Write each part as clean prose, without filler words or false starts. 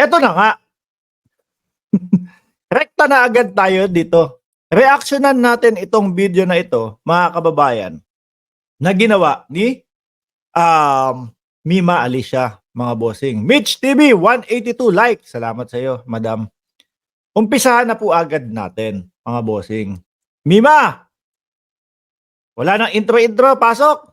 Eto na nga. Rekta na agad tayo dito. Reactionan natin itong video na ito, mga kababayan, na ginawa ni Mima Alicia, mga bossing. Mitch TV, 182 like. Salamat sa iyo, madam. Umpisahan na po agad natin, mga bossing. Mima! Wala nang intro-intro, pasok!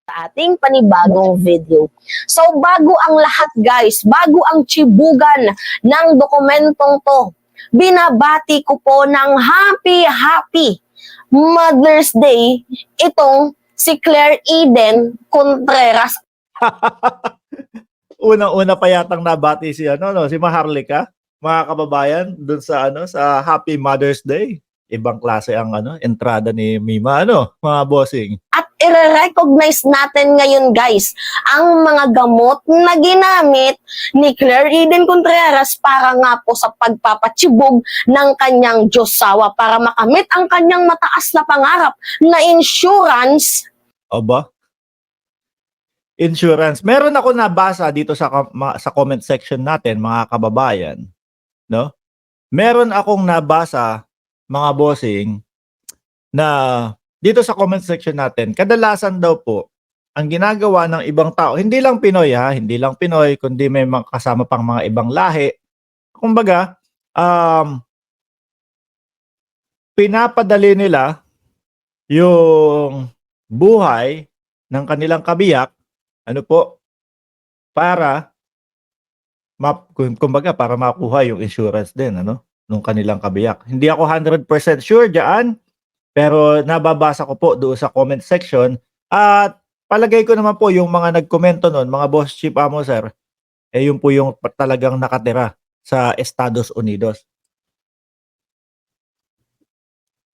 Sa ating panibagong video. So bago ang lahat guys, bago ang chibugan ng dokumentong to, binabati ko po ng happy Mother's Day itong si Claire Eden Contreras. Unang-una pa yatang nabati si si Maharlika, mga kababayan, dun sa sa Happy Mother's Day. Ibang klase ang entrada ni Mima, mga bossing. At i-recognize natin ngayon guys ang mga gamot na ginamit ni Claire Eden Contreras para nga po sa pagpapachibog ng kanyang Diyosawa para makamit ang kanyang mataas na pangarap na insurance. Aba? Insurance. Meron ako nabasa dito sa comment section natin, mga kababayan, no? Meron akong nabasa, mga bossing, na dito sa comment section natin, kadalasan daw po, ang ginagawa ng ibang tao, hindi lang Pinoy hindi lang Pinoy, kundi may mga kasama pang mga ibang lahi. Kumbaga, pinapadali nila yung buhay ng kanilang kabiyak, para kumbaga para makuha yung insurance din, nung kanilang kabiyak. Hindi ako 100% sure diyan, pero nababasa ko po doon sa comment section at palagay ko naman po yung mga nagkomento noon, mga boss chief amo sir, yun po yung talagang nakatira sa Estados Unidos.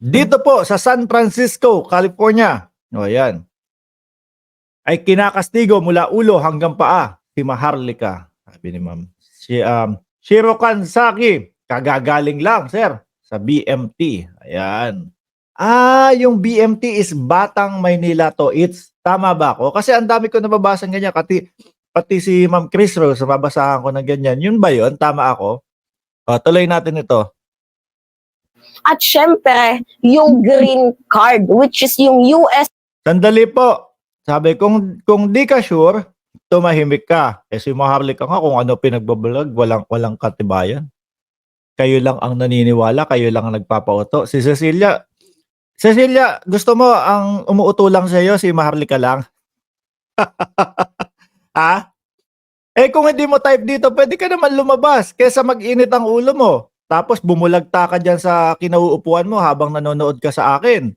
Dito po sa San Francisco, California, ayan, ay kinakastigo mula ulo hanggang paa si Maharlika, sabi ni ma'am. Si Shirokan Saki, kagagaling lang sir sa BMT. Ayan. Yung BMT is Batang Maynila to. Tama ba ako? Kasi ang dami ko nababasa ganyan, pati si Ma'am Chris Rose, nababasahan ko ng ganyan. Yun ba yun? Tama ako? Tuloy natin ito. At syempre, yung green card, which is yung US. Sandali po. Sabi, kung di ka sure, tumahimik ka. Si Maharlika nga kung ano pinagbabalag, walang katibayan. Kayo lang ang naniniwala, kayo lang ang nagpapauto. Si Cecilia, gusto mo ang umuuto lang sa iyo, si Maharlika lang? Kung hindi mo type dito, pwede ka naman lumabas kaysa mag-init ang ulo mo. Tapos bumulagta ka dyan sa kinauupuan mo habang nanonood ka sa akin.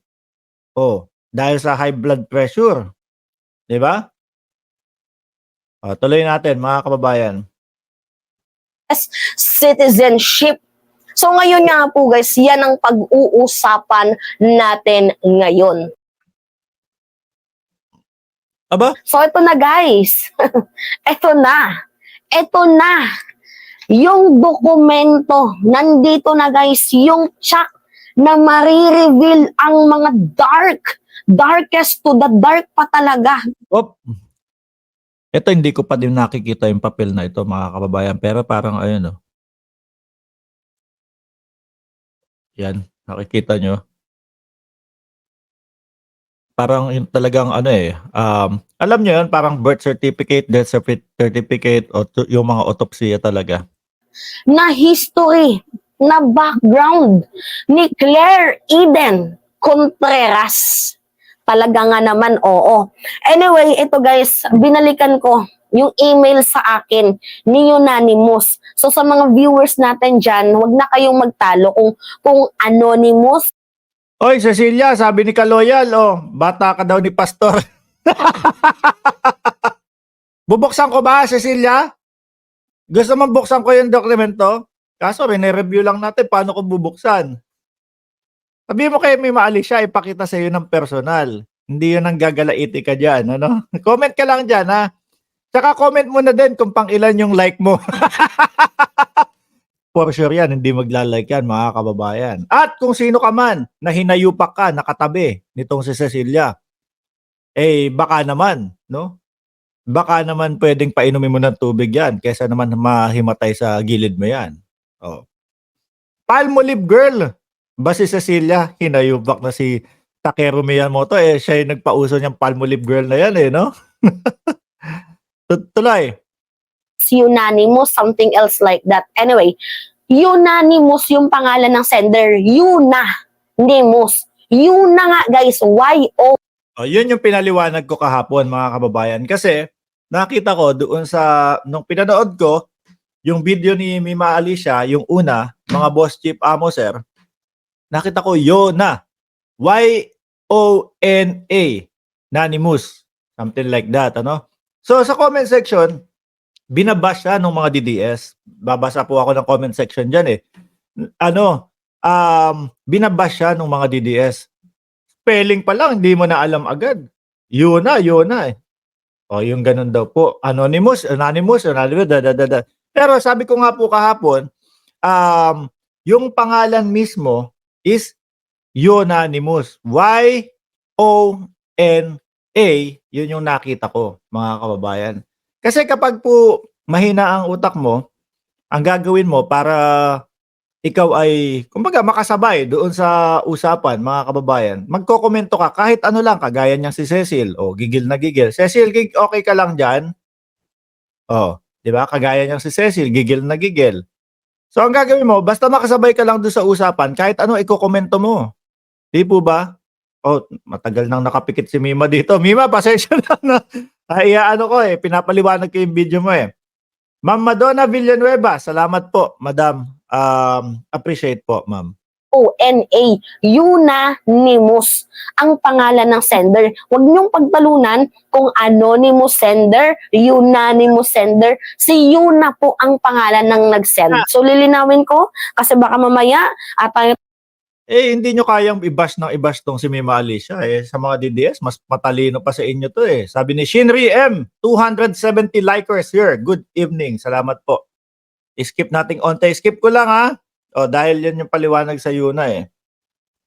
Dahil sa high blood pressure. Diba? Tuloy natin, mga kababayan. Citizenship. So ngayon nga po guys, yan ang pag-uusapan natin ngayon. Aba? So ito na guys. Ito na. Yung dokumento, nandito na guys, yung check na marireveal ang mga darkest to the dark pa talaga. Ito hindi ko pa din nakikita yung papel na ito, mga kababayan, pero parang ayun yan, nakikita nyo. Parang yung talagang alam nyo yun, parang birth certificate, death certificate, o yung mga autopsya talaga. Na history, na background ni Claire Eden Contreras. Talaga nga naman, oo. Anyway, ito guys, binalikan ko yung email sa akin ni Unanimous. So sa mga viewers natin dyan, wag na kayong magtalo kung anonymous. Oy, Cecilia, sabi ni Kaloyal, bata ka daw ni Pastor. Bubuksan ko ba, Cecilia? Gusto mong buksan ko yung dokumento? Kaso rene-review lang natin paano ko bubuksan. Sabi mo kay Mima Alicia, ipakita sa iyo ng personal. Hindi yun ang gagalaiti ka dyan, Comment ka lang dyan, Tsaka comment mo na din kung pang ilan yung like mo. For sure yan, hindi magla-like yan, mga kababayan. At kung sino ka man na hinayupak ka, nakatabi nitong si Cecilia, baka naman, baka naman pwedeng painumin mo ng tubig yan kaysa naman mahimatay sa gilid mo yan. Oh. Palmolive girl. Ba si Cecilia, hinayubak na si Takeru Miyamoto, eh siya yung nagpauso niyang Palmolive girl na yan eh, no? Tuloy. Unanimous, something else like that. Anyway, Unanimous yung pangalan ng sender. Unanimous. Yuna nga guys, Y-O. Oh, yun yung pinaliwanag ko kahapon mga kababayan. Kasi nakita ko doon sa, nung pinanood ko, yung video ni Mima Alicia, yung una, mga boss chief amo sir, nakita ko Yona. Y-O-N-A. Nanimous. Something like that, ano? So sa comment section, binabash siya ng mga DDS. Babasa po ako ng comment section dyan eh. Binabash siya ng mga DDS. Spelling pa lang, hindi mo na alam agad. Yun na eh. O, yung ganun daw po. Anonymous, da. Pero sabi ko nga po kahapon, yung pangalan mismo is Unanimous. Y-O-N-A, yun yung nakita ko, mga kababayan. Kasi kapag po mahina ang utak mo, ang gagawin mo para ikaw ay, kumbaga, makasabay doon sa usapan, mga kababayan, magkokomento ka kahit ano lang, kagaya niyang si Cecil, o gigil na gigil. Cecil, okay ka lang dyan? O, di ba? Kagaya niyang si Cecil, gigil na gigil. So, ang gagawin mo, basta makasabay ka lang doon sa usapan, kahit ano, ikokomento mo. Di po ba? O, matagal nang nakapikit si Mima dito. Mima, pasensya na. Ano ko eh, pinapaliwanag ko yung video mo eh. Ma'am Madonna Villanueva, salamat po, madam. Appreciate po, ma'am. O-N-A, Unanimous ang pangalan ng sender. Huwag niyong pagbalunan kung anonymous sender, unanimous sender. Si Yuna po ang pangalan ng nag-send. So lilinawin ko kasi baka mamaya tayo hindi nyo kayang i-bash ng i-bash tong si Mima Alicia eh. Sa mga DDS, mas matalino pa sa inyo to eh. Sabi ni Shinri M, 270 likers here. Good evening. Salamat po. Skip nating onte. Skip ko lang ha. O, dahil yan yung paliwanag sa Yuna eh.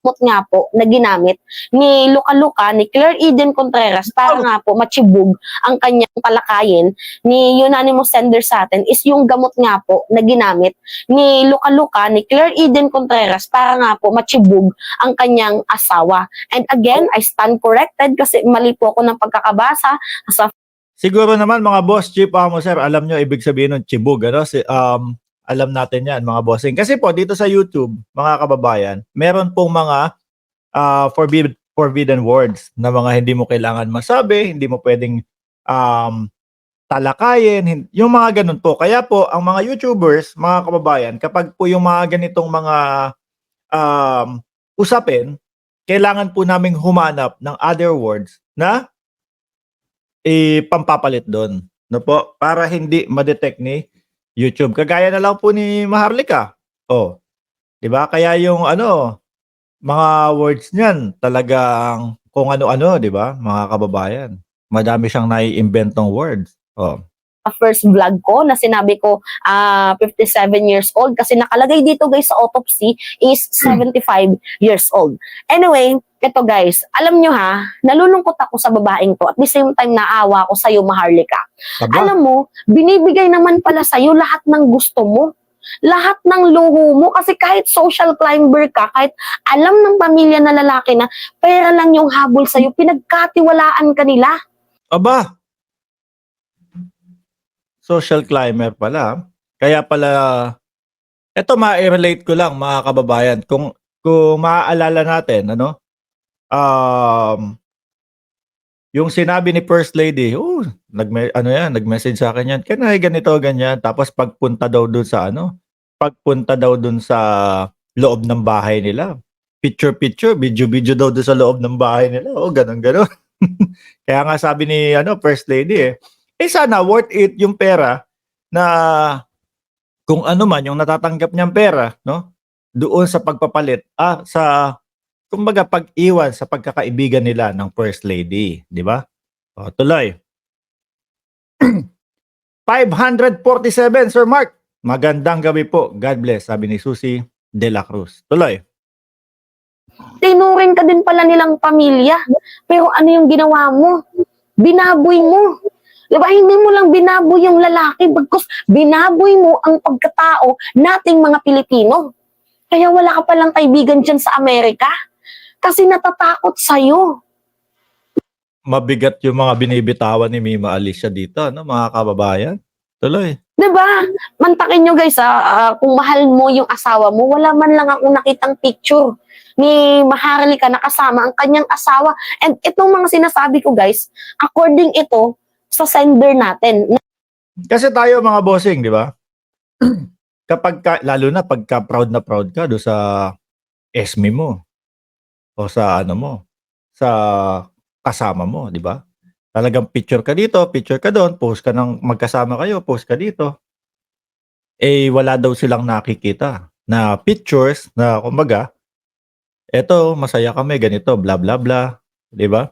nga po na ginamit ni Luka-Luka, ni Claire Eden Contreras para nga po machibug ang kanyang palakayin ni Unanimous sender sa atin is yung gamot nga po na ginamit ni Luka-Luka, ni Claire Eden Contreras para nga po machibug ang kanyang asawa. And again, I stand corrected kasi mali po ako ng pagkakabasa sa Siguro naman mga boss chief amo sir, alam nyo ibig sabihin ng chibug, ano? Alam natin yan mga bossing. Kasi po dito sa YouTube, mga kababayan, meron pong mga forbidden words na mga hindi mo kailangan masabi, hindi mo pwedeng talakayin, yung mga ganun po. Kaya po, ang mga YouTubers, mga kababayan, kapag po yung mga ganitong mga usapin, kailangan po naming humanap ng other words na pampapalit doon. No po? Para hindi ma-detect ni YouTube. Kagaya na lang po ni Maharlika. Oh, 'di ba? Kaya yung mga words niyan talagang kung ano-ano, 'di ba? Mga kababayan. Madami siyang nai-inventong words. Oh. first vlog ko na sinabi ko 57 years old kasi nakalagay dito guys sa autopsy is 75 years old. Anyway, ito guys, alam nyo ha, nalulungkot ako sa babaeng to at the same time naawa ako sa'yo, Maharlika. Alam mo, binibigay naman pala sa'yo lahat ng gusto mo. Lahat ng luho mo kasi kahit social climber ka, kahit alam ng pamilya na lalaki na pera lang yung habol sa'yo, pinagkatiwalaan ka nila. Aba, social climber pala. Kaya pala, eto ma-relate ko lang mga kababayan. Kung maaalala natin, yung sinabi ni First Lady, nag-message sa akin yan, kanay ganito, ganyan. Tapos pagpunta daw dun sa loob ng bahay nila. Picture, video daw dun sa loob ng bahay nila. Ganun. Kaya nga sabi ni First Lady sana worth it yung pera na kung ano man yung natatanggap niyang pera, no? Doon sa pagpapalit, kumbaga pag-iwan sa pagkakaibigan nila ng First Lady, di ba? Tuloy. 547, Sir Mark. Magandang gabi po. God bless, sabi ni Susie De La Cruz. Tuloy. Tinuring ka din pala nilang pamilya. Pero ano yung ginawa mo? Binaboy mo. Di ba? Hindi mo lang binaboy yung lalaki, bagkus binaboy mo ang pagkatao nating mga Pilipino. Kaya wala ka palang kaibigan dyan sa Amerika. Kasi natatakot sa'yo. Mabigat yung mga binibitawan ni Mima Alicia dito, no, mga kababayan. Tuloy. Diba? Mantakin nyo guys, kung mahal mo yung asawa mo, wala man lang akong nakitang picture ni Maharlika na kasama ang kanyang asawa. And itong mga sinasabi ko guys, according ito sa sender natin. Kasi tayo mga bossing, di ba? Lalo na pagka proud na proud ka do sa SME mo o sa ano mo, sa kasama mo, di ba? Talagang picture ka dito, picture ka doon, post ka ng magkasama kayo, post ka dito. Eh, wala daw silang nakikita na pictures na kumbaga, eto, masaya kami, ganito, bla bla bla. Di ba?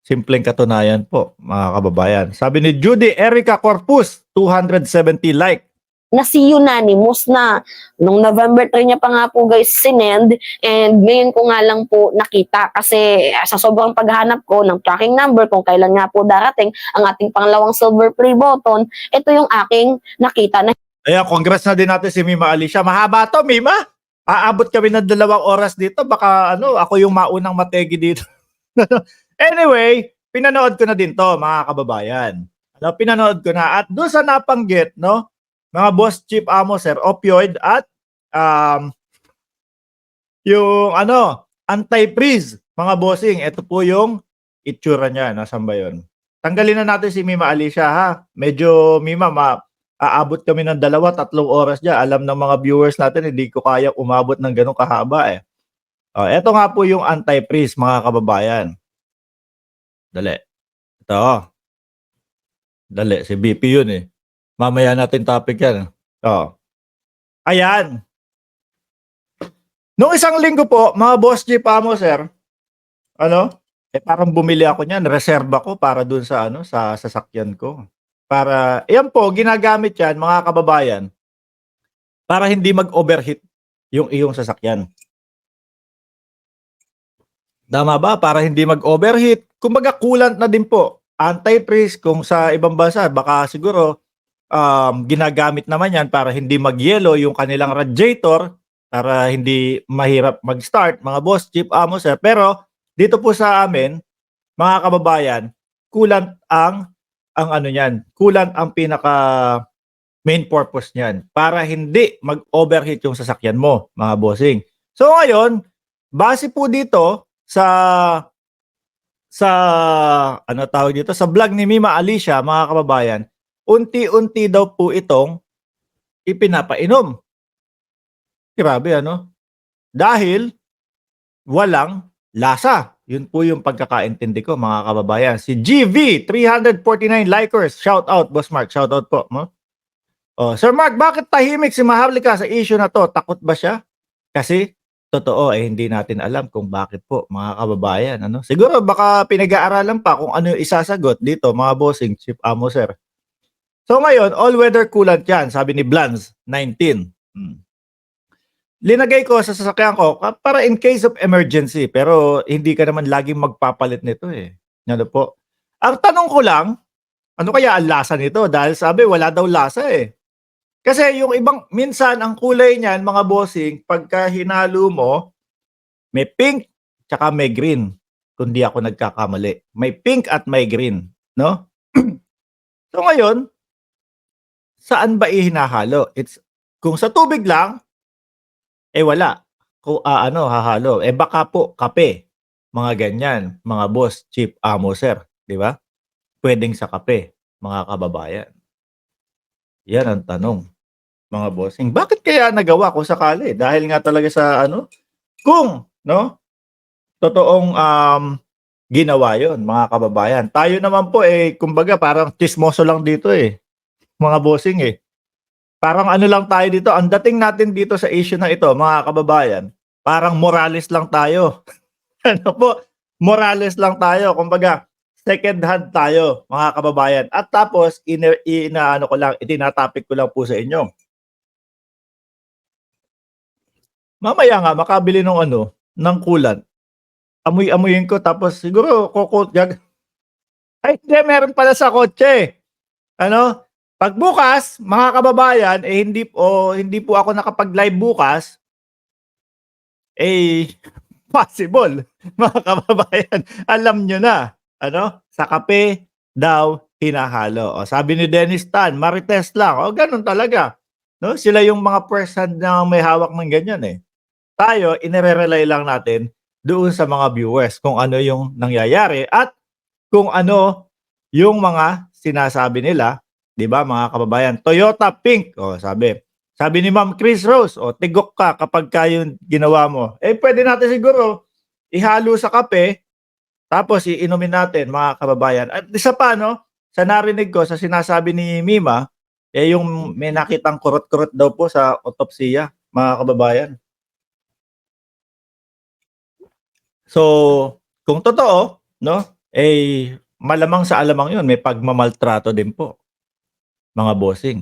Simpleng katunayan po, mga kababayan. Sabi ni Judy Erica Corpus, 270 like. Na si Unanimous na nung November 3 niya pa nga po guys sinend, and ngayon ko nga lang po nakita kasi sa sobrang paghanap ko ng tracking number kung kailan nga po darating ang ating pangalawang silver play button, ito yung aking nakita na Ayan, congrats na din natin si Mima Alicia. Mahaba to, Mima. Aabot kami ng 2 oras dito. Baka ako yung maunang mategi dito. Anyway, pinanood ko na din to, mga kababayan. Pinanood ko na. At doon sa napanggit, no, mga boss chief amo, sir, opioid at yung anti-freeze, mga bossing. Ito po yung itsura niya. Nasaan ba yun? Tanggalin na natin si Mima Alicia, ha? Medyo, Mima, aabot kami ng 2-3 oras dyan. Alam ng mga viewers natin, hindi ko kaya umabot ng ganun kahaba eh. Ito nga po yung anti-freeze, mga kababayan. Dali. Ito. Dali, si BP yun eh. Mamaya natin topic yan. Ayan. Nung isang linggo po, mga boss chief amo, sir, parang bumili ako niyan, reserva ko para dun sa sa sasakyan ko. Para, yan po, ginagamit yan, mga kababayan, para hindi mag-overheat yung iyong sasakyan. Tama ba? Para hindi mag-overheat. Kumbaga, coolant na din po. Anti-freeze kung sa ibang bansa, baka siguro ginagamit naman yan para hindi mag-yellow yung kanilang radiator, para hindi mahirap mag-start, mga boss, chief amo, sir. Pero dito po sa amin, mga kababayan, coolant ang coolant ang pinaka main purpose niyan para hindi mag-overheat yung sasakyan mo, mga bossing. So ngayon, base po dito sa tawag dito, sa vlog ni Mima Alicia, mga kababayan, unti-unti daw po itong ipinapainom. Grabe dahil walang lasa. Yun po yung pagkakaintindi ko, mga kababayan. Si GV 349 likers, shout out boss Mark, shout out po. Sir Mark, bakit tahimik si Maharlika sa issue na to? Takot ba siya? Kasi totoo hindi natin alam kung bakit po, mga kababayan. Siguro baka pinag-aaralan pa kung ano yung isasagot dito, mga bossing, chief amo, sir. So ngayon, all-weather coolant yan, sabi ni Blans 19. Linagay ko sa sasakyan ko para in case of emergency, pero hindi ka naman laging magpapalit nito eh. Po. Ang tanong ko lang, ano kaya ang lasa nito? Dahil sabi wala daw lasa eh. Kasi yung ibang, minsan ang kulay niyan, mga bossing, pagka hinalo mo, may pink tsaka may green. Kung di ako nagkakamali. May pink at may green. No? So ngayon, saan ba ihinahalo? Kung sa tubig lang, wala. Kung hahalo. Baka po kape. Mga ganyan. Mga boss, chief amo, sir. Di ba? Pwedeng sa kape, mga kababayan. Yan ang tanong, mga bossing. Bakit kaya nagawa kung sakali? Dahil nga talaga sa kung totoong ginawa yon, mga kababayan. Tayo naman po kumbaga parang chismoso lang dito mga bossing Parang lang tayo dito. Ang dating natin dito sa issue na ito, mga kababayan, parang Morales lang tayo. Morales lang tayo. Kumbaga, second hand tayo, mga kababayan. At tapos, itinatopic ko lang po sa inyo. Mamaya nga, makabili ng coolant. Amoy-amoyin ko, tapos siguro, Ay, hindi, meron pala sa kotse. Ano? Pagbukas, mga kababayan, hindi po ako nakapag-live bukas, eh, possible, mga kababayan, alam nyo na, ano? Sa kape daw hinahalo. O, sabi ni Dennis Tan, Marites lang. O, ganun talaga. No? Sila yung mga person na may hawak ng ganyan eh. Tayo, inire-rely lang natin doon sa mga viewers kung ano yung nangyayari at kung ano yung mga sinasabi nila, 'di ba mga kababayan? Toyota Pink, oh sabi. Sabi ni Ma'am Chris Rose, oh tigok ka kapag ka yung ginawa mo. Eh pwede natin siguro ihalo sa kape tapos iinumin natin mga kababayan. At isa pa no, sa narinig ko sa sinasabi ni Mima, eh yung may nakitang kurot-kurot daw po sa otopsiya, mga kababayan. So, kung totoo, no, eh malamang sa alamang 'yun may pagmamaltrato din po, mga bossing.